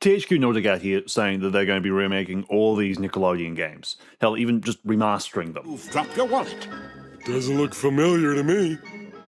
THQ Nordic out here saying that they're going to be remaking all these Nickelodeon games. Hell, even just remastering them. You've dropped your wallet. Doesn't look familiar to me.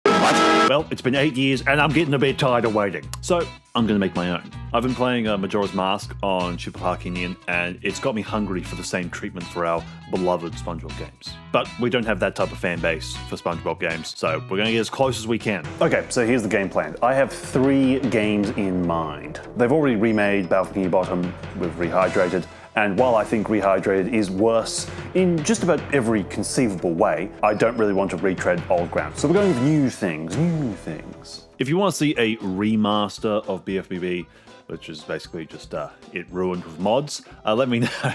What? Well, it's been 8 years and I'm getting a bit tired of waiting. So I'm going to make my own. I've been playing Majora's Mask on Super Bikini and it's got me hungry for the same treatment for our beloved SpongeBob games. But we don't have that type of fan base for SpongeBob games, so we're going to get as close as we can. Okay, so here's the game plan. I have 3 games in mind. They've already remade Battle for Bikini Bottom with Rehydrated, and while I think Rehydrated is worse in just about every conceivable way, I don't really want to retread old ground. So we're going with new things. If you want to see a remaster of BFBB, which is basically just it ruined with mods, let me know.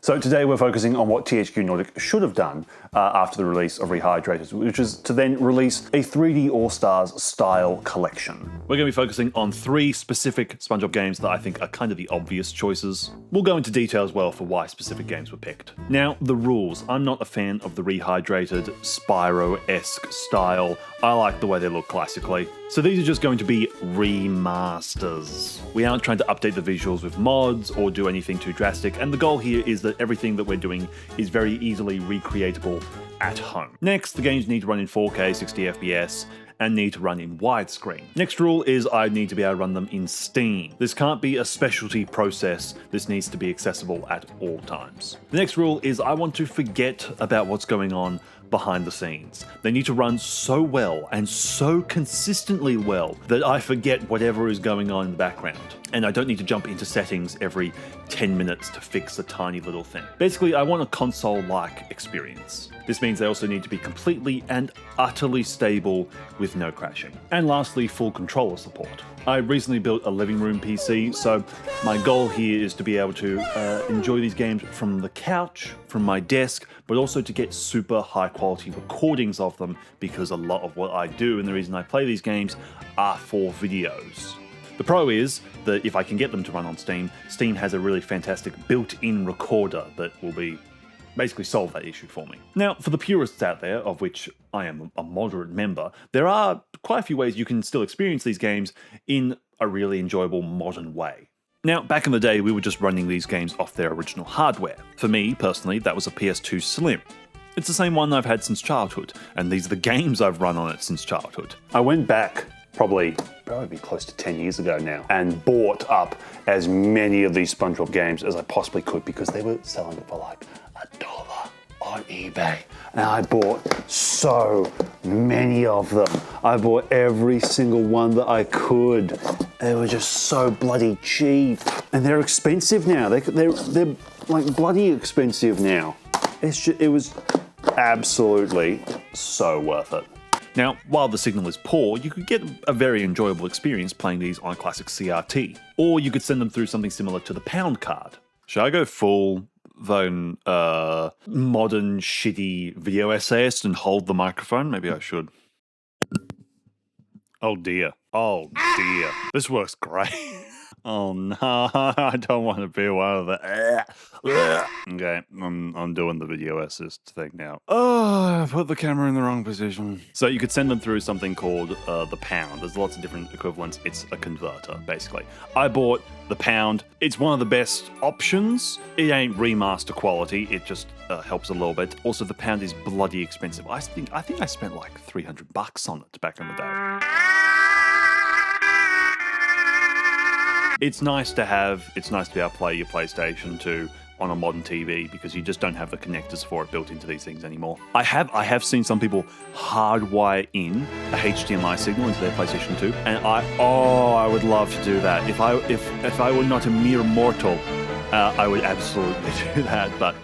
So today we're focusing on what THQ Nordic should have done after the release of Rehydrated, which is to then release a 3D All-Stars style collection. We're going to be focusing on 3 specific SpongeBob games that I think are kind of the obvious choices. We'll go into detail as well for why specific games were picked. Now, the rules. I'm not a fan of the Rehydrated, Spyro-esque style. I like the way they look classically. So these are just going to be remasters. We aren't trying to update the visuals with mods or do anything too drastic, and the goal here is that everything that we're doing is very easily recreatable at home. Next, the games need to run in 4K 60 FPS and need to run in widescreen. Next rule is I need to be able to run them in Steam. This can't be a specialty process. This needs to be accessible at all times. The next rule is I want to forget about what's going on behind the scenes. They need to run so well and so consistently well that I forget whatever is going on in the background. And I don't need to jump into settings every 10 minutes to fix a tiny little thing. Basically, I want a console-like experience. This means they also need to be completely and utterly stable with no crashing. And lastly, full controller support. I recently built a living room PC, so my goal here is to be able to enjoy these games from the couch, from my desk, but also to get super high quality recordings of them because a lot of what I do and the reason I play these games are for videos. The pro is that if I can get them to run on Steam, Steam has a really fantastic built-in recorder that will be basically solve that issue for me. Now, for the purists out there, of which I am a moderate member, there are quite a few ways you can still experience these games in a really enjoyable modern way. Now, back in the day, we were just running these games off their original hardware. For me, personally, that was a PS2 Slim. It's the same one I've had since childhood, and these are the games I've run on it since childhood. I went back probably close to 10 years ago now, and bought up as many of these SpongeBob games as I possibly could because they were selling for like $1 on eBay. And I bought so many of them. I bought every single one that I could. They were just so bloody cheap. And they're expensive now. They're like bloody expensive now. It was absolutely so worth it. Now, while the signal is poor, you could get a very enjoyable experience playing these on a classic CRT. Or you could send them through something similar to the pound card. Should I go full modern shitty video essayist and hold the microphone? Maybe I should. Oh dear. Oh dear. This works great. Oh no, I don't want to be one of the... Okay, I'm doing the video assist thing now. Oh, I put the camera in the wrong position. So you could send them through something called the pound. There's lots of different equivalents. It's a converter, basically. I bought the pound. It's one of the best options. It ain't remaster quality. It just helps a little bit. Also, the pound is bloody expensive. I think I spent like $300 on it back in the day. It's nice to have, it's nice to be able to play your PlayStation 2 on a modern TV because you just don't have the connectors for it built into these things anymore. I have seen some people hardwire in a HDMI signal into their PlayStation 2, and I would love to do that. If I were not a mere mortal, I would absolutely do that, but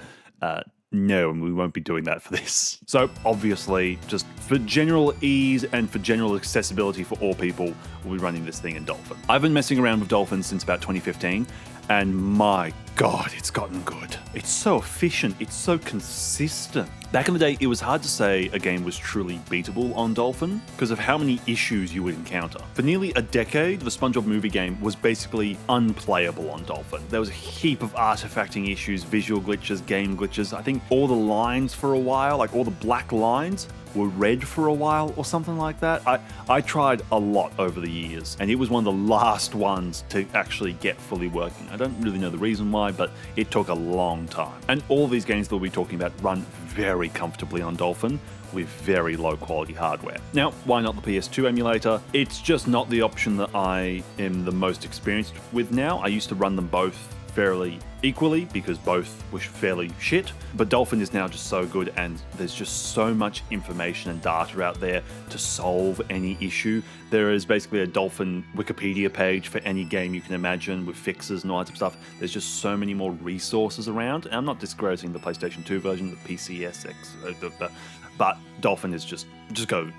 no, we won't be doing that for this. So obviously, just for general ease and for general accessibility for all people, we'll be running this thing in Dolphin. I've been messing around with Dolphin since about 2015, and my God, it's gotten good. It's so efficient, it's so consistent. Back in the day, it was hard to say a game was truly beatable on Dolphin because of how many issues you would encounter. For nearly a decade, the Spongebob Movie game was basically unplayable on Dolphin. There was a heap of artifacting issues, visual glitches, game glitches. I think all the lines for a while, like all the black lines, were red for a while or something like that. I tried a lot over the years, and it was one of the last ones to actually get fully working. I don't really know the reason why, but it took a long time. And all these games that we'll be talking about run very comfortably on Dolphin with very low quality hardware. Now, why not the PS2 emulator? It's just not the option that I am the most experienced with now. I used to run them both fairly equally because both were fairly shit, but Dolphin is now just so good, and there's just so much information and data out there to solve any issue. There is basically a Dolphin Wikipedia page for any game you can imagine with fixes and all that type of stuff. There's just so many more resources around, and I'm not discrediting the PlayStation 2 version, the PCSX, but Dolphin is just go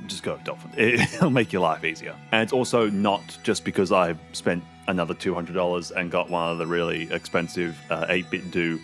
Dolphin. It'll make your life easier. And it's also not just because I spent another $200 and got one of the really expensive 8-bit do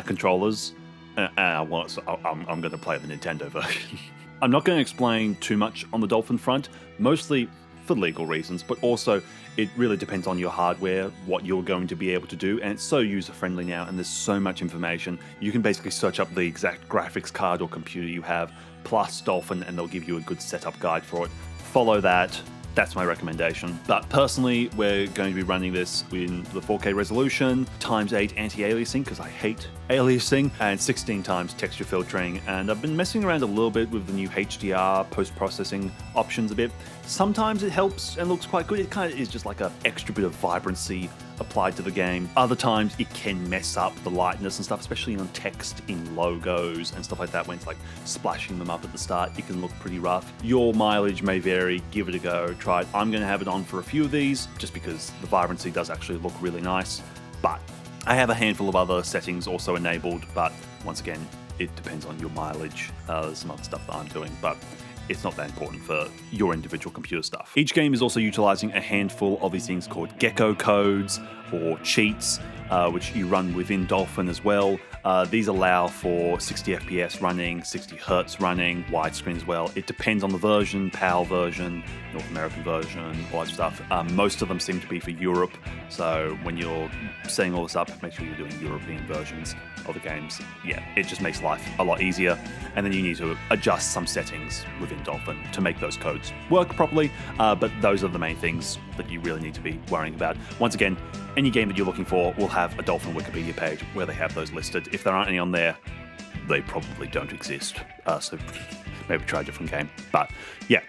controllers. I'm going to play the Nintendo version. I'm not going to explain too much on the Dolphin front, mostly for legal reasons, but also it really depends on your hardware, what you're going to be able to do, and it's so user-friendly now, and there's so much information. You can basically search up the exact graphics card or computer you have, plus Dolphin, and they'll give you a good setup guide for it. Follow that. That's my recommendation. But personally, we're going to be running this in the 4K resolution, ×8 anti-aliasing, because I hate aliasing, and 16 times texture filtering. And I've been messing around a little bit with the new HDR post-processing options a bit. Sometimes it helps and looks quite good. It kind of is just like an extra bit of vibrancy applied to the game. Other times it can mess up the lightness and stuff, especially on text in logos and stuff like that. When it's like splashing them up at the start, it can look pretty rough. Your mileage may vary. Give it a go. Try it. I'm going to have it on for a few of these just because the vibrancy does actually look really nice. But I have a handful of other settings also enabled, but once again, it depends on your mileage. There's some other stuff that I'm doing, but it's not that important for your individual computer stuff. Each game is also utilizing a handful of these things called gecko codes or cheats, which you run within Dolphin as well. These allow for 60 FPS running, 60 Hertz running, widescreen as well. It depends on the version, PAL version, North American version, all that stuff. Most of them seem to be for Europe, so when you're setting all this up, make sure you're doing European versions of the games. Yeah, it just makes life a lot easier, and then you need to adjust some settings within Dolphin to make those codes work properly, but those are the main things that you really need to be worrying about. Once again, any game that you're looking for will have a Dolphin Wikipedia page where they have those listed. If there aren't any on there, they probably don't exist, so maybe try a different game. But yeah,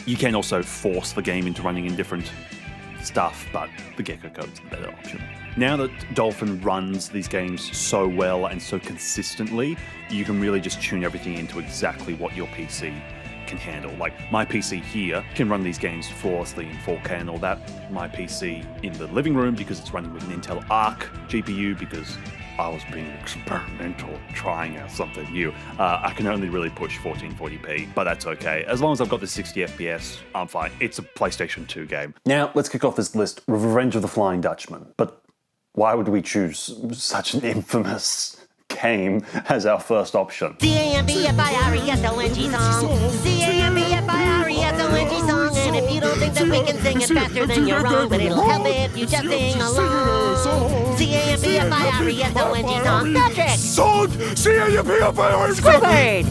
you can also force the game into running in different stuff, but the gecko code's the better option. Now that Dolphin runs these games so well and so consistently, you can really just tune everything into exactly what your PC can handle. Like, my PC here can run these games flawlessly in 4K and all that. My PC in the living room, because it's running with an Intel Arc GPU, because I was being experimental, trying out something new. I can only really push 1440p, but that's okay. As long as I've got the 60 FPS, I'm fine. It's a PlayStation 2 game. Now, let's kick off this list with Revenge of the Flying Dutchman. But why would we choose such an infamous game as our first option? C-A-M-B-F-I-R-E-S-O-N-G song. C-A-M-B-F-I-R-E-S-O-N-G song. And if you don't think that we can sing it faster, then you're wrong. But it'll help if you just sing along. C-A-M-B-F-I-R-E-S-O-N-G song. Patrick! Song! C-A-M-B-F-I-R-E-S-O-N-G! Squidward!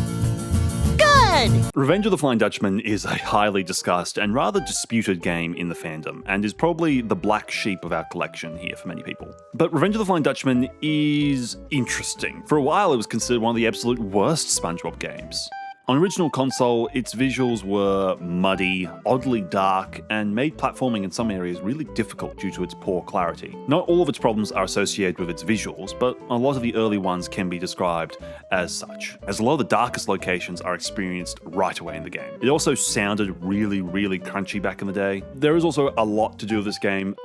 Good! Revenge of the Flying Dutchman is a highly discussed and rather disputed game in the fandom, and is probably the black sheep of our collection here for many people. But Revenge of the Flying Dutchman is interesting. For a while, it was considered one of the absolute worst SpongeBob games. On original console, its visuals were muddy, oddly dark, and made platforming in some areas really difficult due to its poor clarity. Not all of its problems are associated with its visuals, but a lot of the early ones can be described as such, as a lot of the darkest locations are experienced right away in the game. It also sounded really, really crunchy back in the day. There is also a lot to do with this game.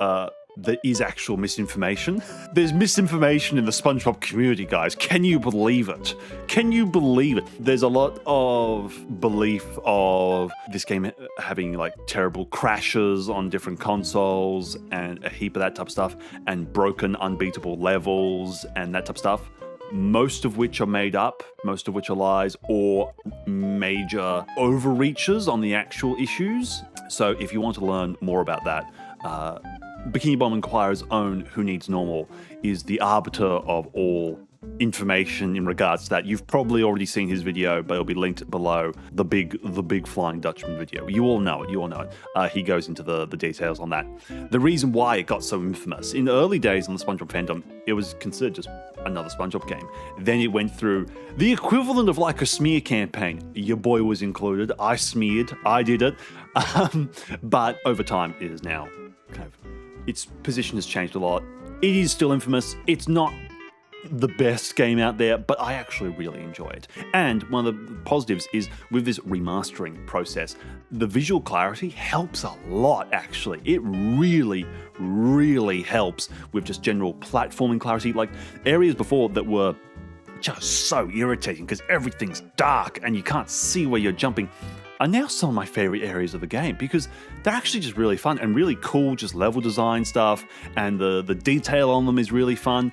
There is actual misinformation. There's misinformation in the SpongeBob community, guys. Can you believe it? Can you believe it? There's a lot of belief of this game having like terrible crashes on different consoles and a heap of that type of stuff, and broken, unbeatable levels and that type of stuff. Most of which are made up, most of which are lies, or major overreaches on the actual issues. So if you want to learn more about that, Bikini Bomb Inquirer's own Who Needs Normal is the arbiter of all information in regards to that, you've probably already seen his video, but it'll be linked below, the big Flying Dutchman video. You all know it. He goes into the details on that. The reason why it got so infamous, in the early days on the SpongeBob fandom, it was considered just another SpongeBob game. Then it went through the equivalent of like a smear campaign. Your boy was included. I smeared. I did it. But over time, it is now kind of, its position has changed a lot. It is still infamous. It's not the best game out there, but I actually really enjoy it. And one of the positives is with this remastering process, the visual clarity helps a lot, actually. It really, really helps with just general platforming clarity. Like areas before that were just so irritating because everything's dark and you can't see where you're jumping are now some of my favorite areas of the game because they're actually just really fun and really cool, just level design stuff, and the detail on them is really fun.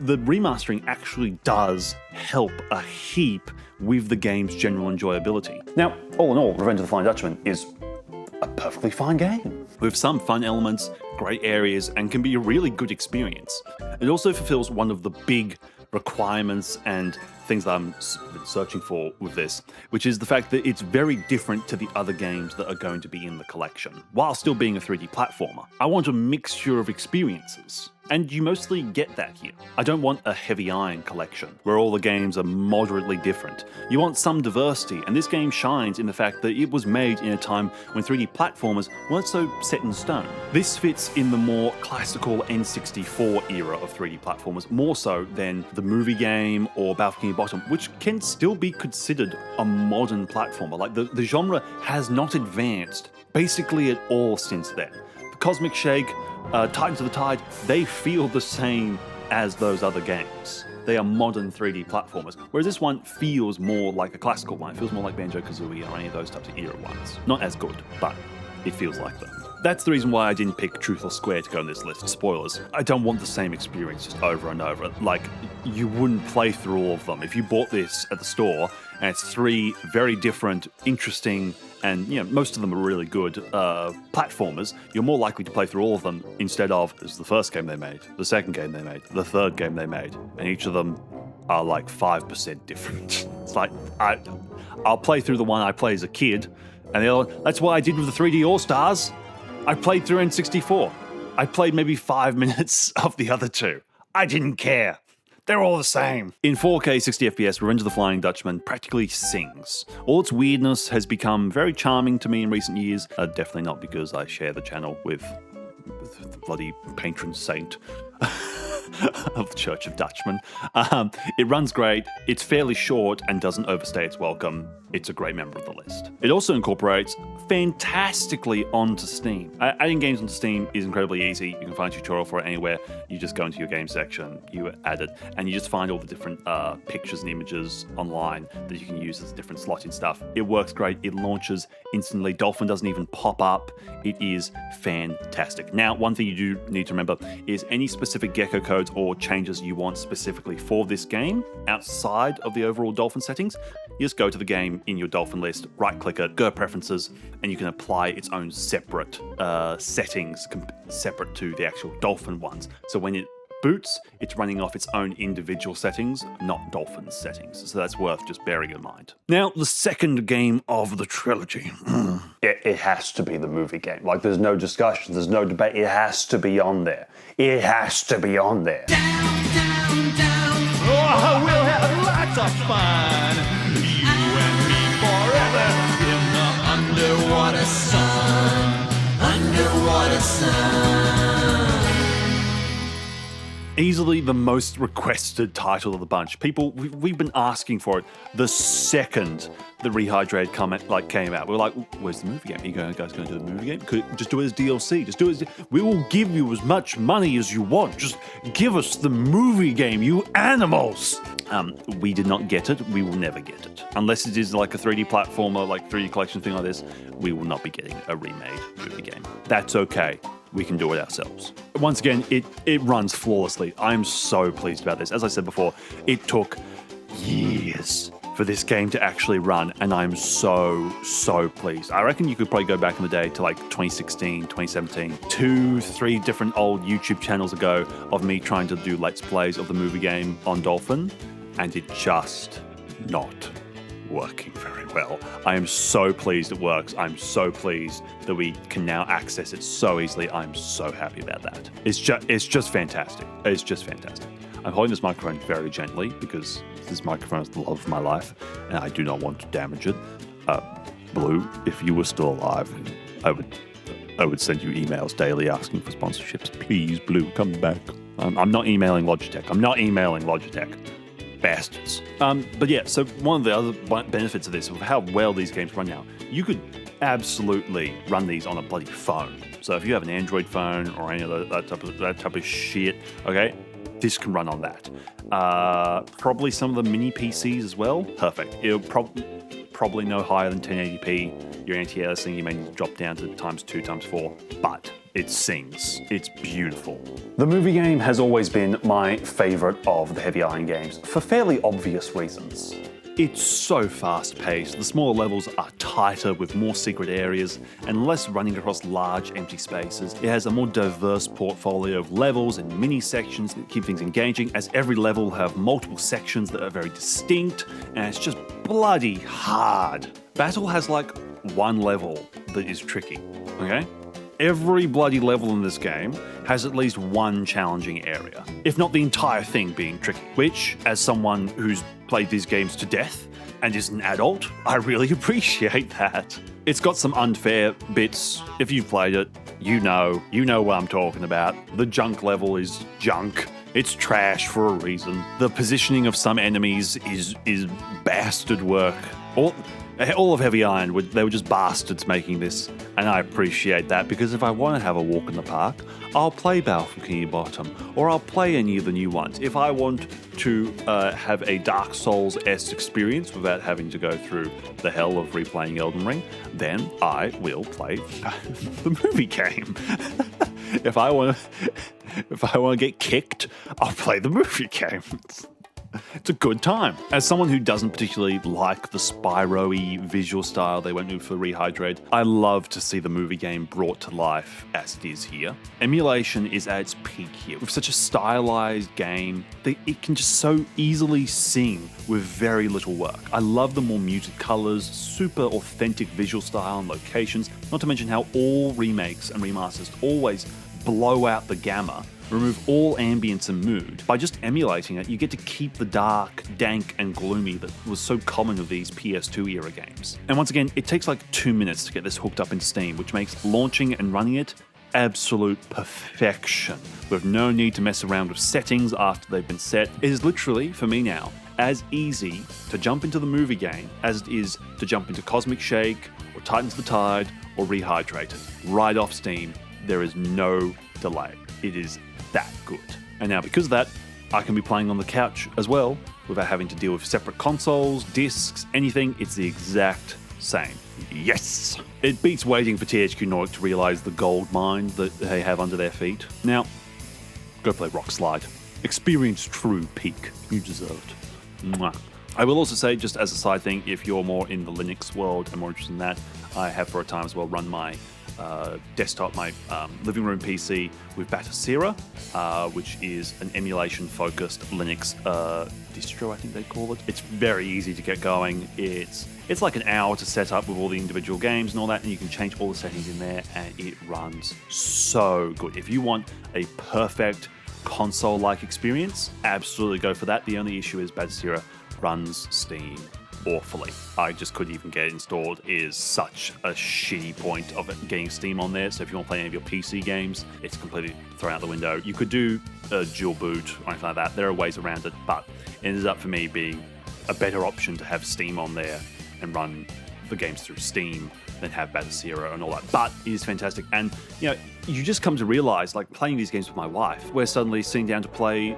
The remastering actually does help a heap with the game's general enjoyability. Now, all in all, Revenge of the Flying Dutchman is a perfectly fine game, with some fun elements, great areas, and can be a really good experience. It also fulfills one of the big requirements and things that I'm searching for with this, which is the fact that it's very different to the other games that are going to be in the collection. While still being a 3D platformer, I want a mixture of experiences. And you mostly get that here. I don't want a heavy iron collection where all the games are moderately different. You want some diversity, and this game shines in the fact that it was made in a time when 3D platformers weren't so set in stone. This fits in the more classical N64 era of 3D platformers, more so than the movie game or Bikini Bottom, which can still be considered a modern platformer. Like the genre has not advanced basically at all since then. The Cosmic Shake, Titans of the Tide, they feel the same as those other games. They are modern 3D platformers, whereas this one feels more like a classical one. It feels more like Banjo-Kazooie or any of those types of era ones. Not as good, but it feels like them. That's the reason why I didn't pick Truth or Square to go on this list. Spoilers. I don't want the same experience just over and over. Like, you wouldn't play through all of them. If you bought this at the store, and it's 3 very different, interesting, and most of them are really good platformers, you're more likely to play through all of them instead of, this is the first game they made, the second game they made, the third game they made, and each of them are like 5% different. It's like, I'll play through the one I played as a kid, and the other one, that's what I did with the 3D All-Stars. I played through N64. I played maybe 5 minutes of the other 2. I didn't care. They're all the same. In 4K 60 FPS, Revenge of the Flying Dutchman practically sings. All its weirdness has become very charming to me in recent years. Definitely not because I share the channel with the bloody patron saint of the Church of Dutchman. It runs great, it's fairly short and doesn't overstay its welcome. It's a great member of the list. It also incorporates fantastically onto Steam. Adding games onto Steam is incredibly easy. You can find a tutorial for it anywhere. You just go into your game section, you add it, and you just find all the different pictures and images online that you can use as different slotted stuff. It works great. It launches instantly. Dolphin doesn't even pop up. It is fantastic. Now, one thing you do need to remember is any specific gecko codes or changes you want specifically for this game outside of the overall Dolphin settings, you just go to the game in your Dolphin list, right-click it, go to Preferences, and you can apply its own separate settings separate to the actual Dolphin ones. So when it boots, it's running off its own individual settings, not Dolphin's settings. So that's worth just bearing in mind. Now, the second game of the trilogy. It has to be the movie game. Like, there's no discussion, there's no debate. It has to be on there. It has to be on there. Down, down, down. Oh, we'll have lots of fun. You and me forever in the underwater sun. Underwater sun. Easily the most requested title of the bunch. People, we've been asking for it the second the Rehydrated comment came out. We were like, where's the movie game? Are you guys going to do the movie game? Just do it as DLC. Just do it as, we will give you as much money as you want. Just give us the movie game, you animals. We did not get it. We will never get it. Unless it is like a 3D platformer, like 3D collection thing like this, we will not be getting a remade movie game. That's okay. We can do it ourselves. Once again, it runs flawlessly. I'm so pleased about this. As I said before, it took years for this game to actually run, and I'm so pleased. I reckon you could probably go back in the day to like 2016, 2017, 2-3 different old YouTube channels ago of me trying to do Let's Plays of the movie game on Dolphin, and it just not working very well. I am so pleased it works. I'm so pleased that we can now access it so easily. I'm so happy about that. It's just fantastic. It's just fantastic. I'm holding this microphone very gently because this microphone is the love of my life and I do not want to damage it. Blue, if you were still alive, I would send you emails daily asking for sponsorships. Please, Blue, come back. I'm not emailing Logitech. Bastards. But yeah, so one of the other benefits of this, of how well these games run now, you could absolutely run these on a bloody phone. So if you have an Android phone or any of that type of shit, okay, this can run on that. Probably some of the mini PCs as well. Perfect. It'll probably no higher than 1080p. Your anti-aliasing, you may need to drop down to ×2, ×4, but it sings. It's beautiful. The movie game has always been my favourite of the Heavy Iron games, for fairly obvious reasons. It's so fast-paced, the smaller levels are tighter with more secret areas and less running across large empty spaces. It has a more diverse portfolio of levels and mini-sections that keep things engaging, as every level will have multiple sections that are very distinct, and it's just bloody hard. Battle has like one level that is tricky, okay? Every bloody level in this game has at least one challenging area, if not the entire thing being tricky, which, as someone who's played these games to death and is an adult, I really appreciate that. It's got some unfair bits. If you've played it, you know what I'm talking about. The junk level is junk. It's trash for a reason. The positioning of some enemies is bastard work. All of Heavy Iron, they were just bastards making this, and I appreciate that, because if I want to have a walk in the park, I'll play Battle for Bikini Bottom, or I'll play any of the new ones. If I want to have a Dark Souls-esque experience without having to go through the hell of replaying Elden Ring, then I will play the movie game. If I want to get kicked, I'll play the movie game. It's a good time. As someone who doesn't particularly like the Spyro-y visual style they went with for Rehydrate, I love to see the movie game brought to life as it is here. Emulation is at its peak here. With such a stylized game, it can just so easily sing with very little work. I love the more muted colors, super authentic visual style and locations, not to mention how all remakes and remasters always blow out the gamma, remove all ambience and mood. By just emulating it, you get to keep the dark, dank, and gloomy that was so common with these PS2 era games. And once again, it takes like 2 minutes to get this hooked up into Steam, which makes launching and running it absolute perfection, with no need to mess around with settings after they've been set. It is literally, for me now, as easy to jump into the movie game as it is to jump into Cosmic Shake, or Titans of the Tide, or Rehydrated. Right off Steam, there is no delay. It is that good. And now because of that, I can be playing on the couch as well without having to deal with separate consoles, discs, anything. It's the exact same. Yes! It beats waiting for THQ Nordic to realise the gold mine that they have under their feet. Now, go play Rock Slide. Experience true peak. You deserve it. Mwah. I will also say, just as a side thing, if you're more in the Linux world and more interested in that, I have for a time as well run my desktop, my living room PC with Batasera, which is an emulation-focused Linux distro, I think they call it. It's very easy to get going. It's like an hour to set up with all the individual games and all that, and you can change all the settings in there, and it runs so good. If you want a perfect console-like experience, absolutely go for that. The only issue is Batasera runs Steam awfully. I just couldn't even get it installed. It is such a shitty point of it getting Steam on there. So if you want to play any of your PC games, it's completely thrown out the window. You could do a dual boot or anything like that. There are ways around it, but it ended up for me being a better option to have Steam on there and run the games through Steam than have Batasera and all that. But it is fantastic. And, you know, you just come to realize, like playing these games with my wife, we're suddenly sitting down to play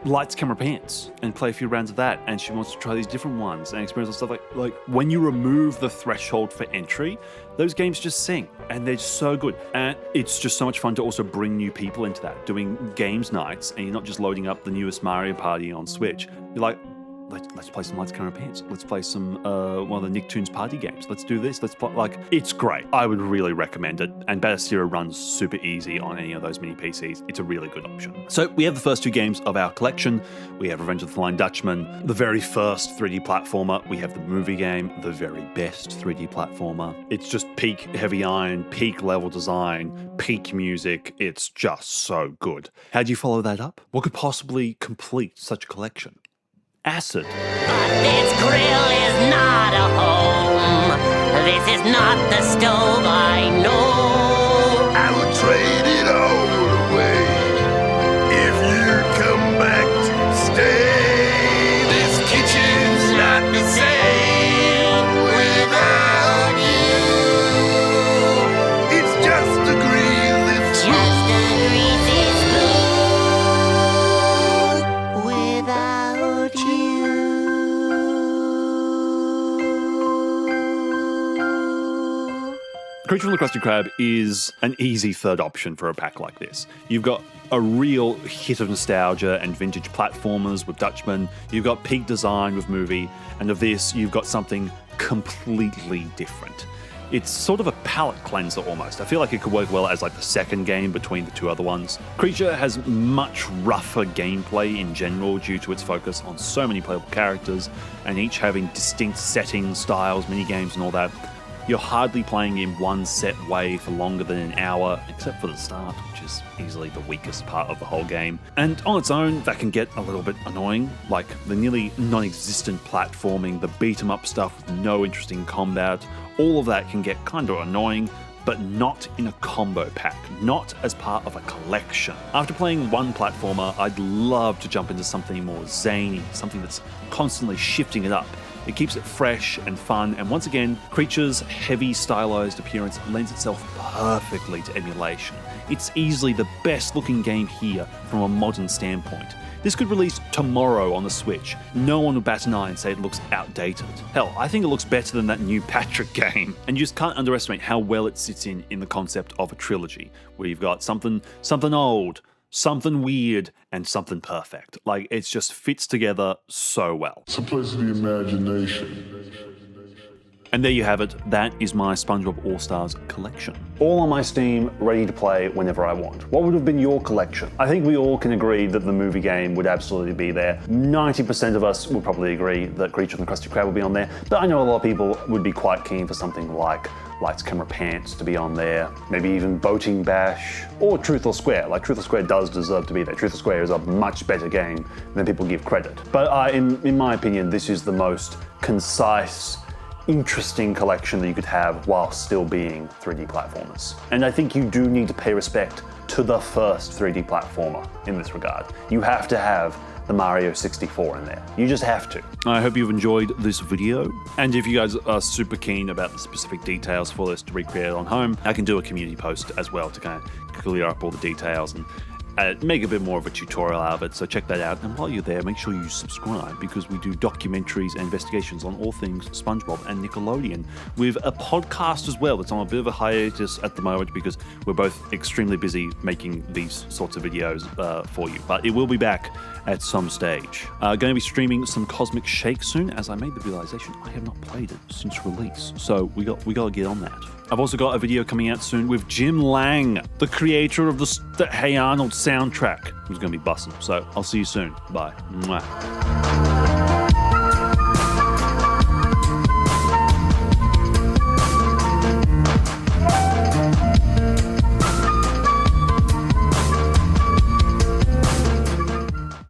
Lights, Camera, Pants and play a few rounds of that. And she wants to try these different ones and experience stuff like when you remove the threshold for entry, those games just sing and they're so good. And it's just so much fun to also bring new people into that, doing games nights, and you're not just loading up the newest Mario Party on Switch. You're like, let's play some Lights, Camera, Pants. Let's play some one of the Nicktoons party games. Let's do this. Let's play, like, it's great. I would really recommend it. And Batistera runs super easy on any of those mini PCs. It's a really good option. So we have the first two games of our collection. We have Revenge of the Flying Dutchman, the very first 3D platformer. We have the movie game, the very best 3D platformer. It's just peak Heavy Iron, peak level design, peak music. It's just so good. How do you follow that up? What could possibly complete such a collection? Acid. But this grill is not a home. This is not the stove I know. I would trade it all away if you come back to stay. This kitchen's not the same without you. It's just a greasy spoon. Just a greasy spoon without you. Creature from the Krusty Krab is an easy third option for a pack like this. You've got a real hit of nostalgia and vintage platformers with Dutchman. You've got peak design with movie, and of this, you've got something completely different. It's sort of a palate cleanser almost. I feel like it could work well as like the second game between the two other ones. Creature has much rougher gameplay in general due to its focus on so many playable characters and each having distinct settings, styles, minigames and all that. You're hardly playing in one set way for longer than an hour, except for the start, which is easily the weakest part of the whole game. And on its own, that can get a little bit annoying, like the nearly non-existent platforming, the beat-em-up stuff with no interesting combat. All of that can get kind of annoying, but not in a combo pack, not as part of a collection. After playing one platformer, I'd love to jump into something more zany, something that's constantly shifting it up. It keeps it fresh and fun, and once again, Creature's heavy stylized appearance lends itself perfectly to Emulation. It's easily the best looking game here from a modern standpoint. This could release tomorrow on the Switch. No one would bat an eye and say it looks outdated. Hell, I think it looks better than that new Patrick game. And you just can't underestimate how well it sits in the concept of a trilogy, where you've got something old, something weird, and something perfect. Like, it just fits together so well. It's a place of the imagination. And there you have it. That is my SpongeBob All-Stars collection. All on my Steam, ready to play whenever I want. What would have been your collection? I think we all can agree that the movie game would absolutely be there. 90% of us would probably agree that Creature and the Krusty Krab would be on there, but I know a lot of people would be quite keen for something like Lights, Camera, Pants to be on there, maybe even Boating Bash, or Truth or Square. Like, Truth or Square does deserve to be there. Truth or Square is a much better game than people give credit. But in my opinion, this is the most concise, interesting collection that you could have while still being 3D platformers. And I think you do need to pay respect to the first 3D platformer in this regard. You have to have the Mario 64 in there. You just have to. I hope you've enjoyed this video. And if you guys are super keen about the specific details for this to recreate on home, I can do a community post as well to kind of clear up all the details and make a bit more of a tutorial out of it, so check that out. And while you're there, make sure you subscribe, because we do documentaries and investigations on all things SpongeBob and Nickelodeon, with a podcast as well that's on a bit of a hiatus at the moment because we're both extremely busy making these sorts of videos for you. But it will be back at some stage. Going to be streaming some Cosmic Shake soon, as I made the realization I have not played it since release, so we got to get on that. I've also got a video coming out soon with Jim Lang, the creator of the Hey Arnold soundtrack, who's going to be bussing. So I'll see you soon. Bye. Mwah.